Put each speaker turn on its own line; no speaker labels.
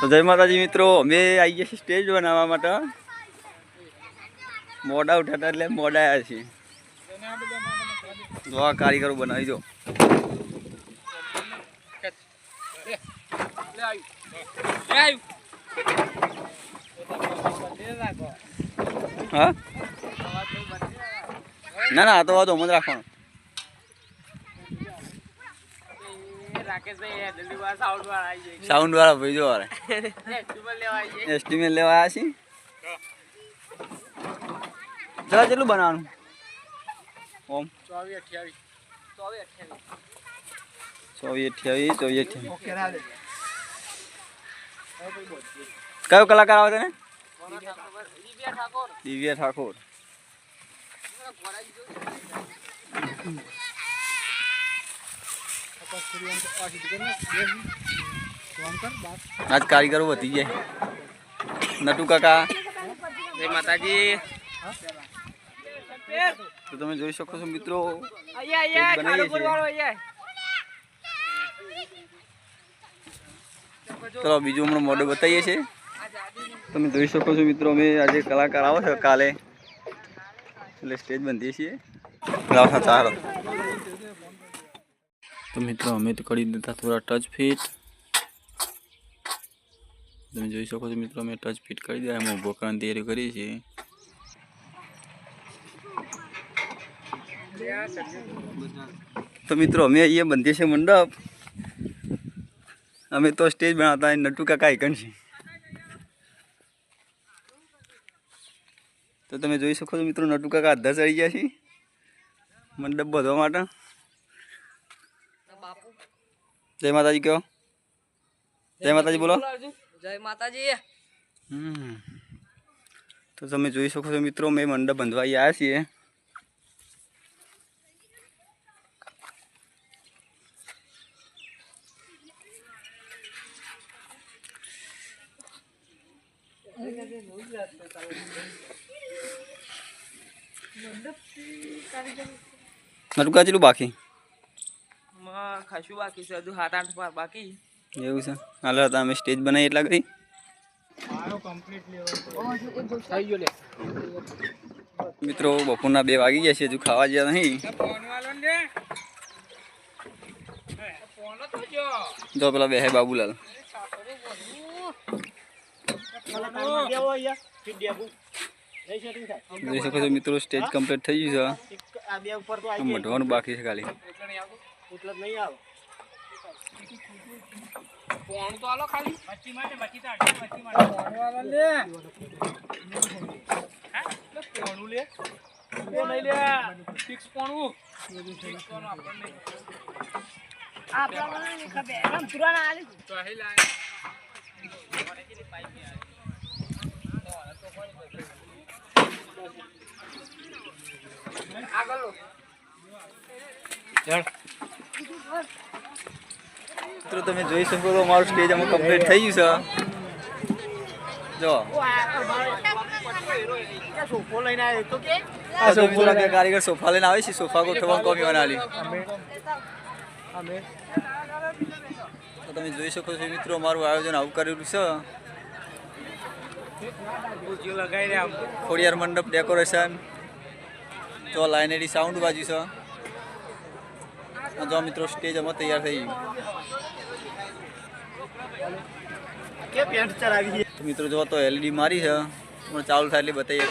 तो जय माताजी मित्रों, अमे आई गए स्टेज बनावा माटे मोड़ा उठाता એટલે મોડા આવ્યા છે। જો આ કારીગરો બનાવી દો। हाँ ना ना तो वादो मन राखવાનો। साउंड वाला भाई जो एस्टिमेट लेवा आया छी। चला चलो बनानु ओम 24 कयो कलाकार आवे तने? दिव्या ठाकुर। आज कारीगरो वधी गया। नटू काका जय माताजी। तो તમે જોઈ શકો છો મિત્રો, ચલો બીજું હમણાં મોડો બતાવીએ છીએ। તમે જોઈ શકો છો મિત્રો, અમે આજે કલાકાર આવો છે કાલે એટલે સ્ટેજ બંધીએ છીએ। ચાલો તો મિત્રો અમે તો કરી દીધા થોડા ટચ ફિટ। તમે જોઈ શકો છો મિત્રો, અમે ટચ ફિટ કરી દીધા, અમે ઊભો કરવાની તૈયારી કરીએ છીએ। तो मित्रों हमें ये बनती है मंडप, हमें तो स्टेज बनाता है नटू काका आइकन से। तो તમે જોઈ શકો છો મિત્રો, નટુ કાકા અધા ચડી ગયા છે મંડપ બાંધવા માટે। જય માતાજી કહો, જય માતાજી બોલો।
જય માતાજી।
તો તમે જોઈ શકો છો મિત્રો, મેં મંડપ બાંધવા આવ્યા છીએ। नटू का चलू बाकी
खासू बाकी से 7-8 बार बाकी
એવું છે। હાલો તો અમે સ્ટેજ બનાવી એટલા કરી મિત્રો। બપોરના 2 વાગી ગયા છે, હજુ ખાવા ગયા નહીં। જો પેલા બે હે બાબુલાલ। જોઈ શકો છો મિત્રો, સ્ટેજ કમ્પ્લીટ થઈ ગયું છે, મઢવાનું બાકી છે ખાલી। મિત્રો તમે જોઈ શકો છો, અમારું સ્ટેજ અમે કમ્પ્લીટ થઈ ગયું છે। જો આ સોફો લાગે, કારીગર સોફા લઈને આવે છે, સોફા ગોઠવવાનું કોમી બનાવી। તો તમે જોઈ શકો છો મિત્રો, અમારું આયોજન આવું કરેલું છે। ખોડિયાર મંડપ ડેકોરેશન, જો લાઇનેરી સાઉન્ડ બાજુ છે। જો મિત્રો સ્ટેજ અમે તૈયાર થઈ ગયું। મિત્રો જો તો LED મારી છે, ચાલુ થાય એટલે બતાવીએ।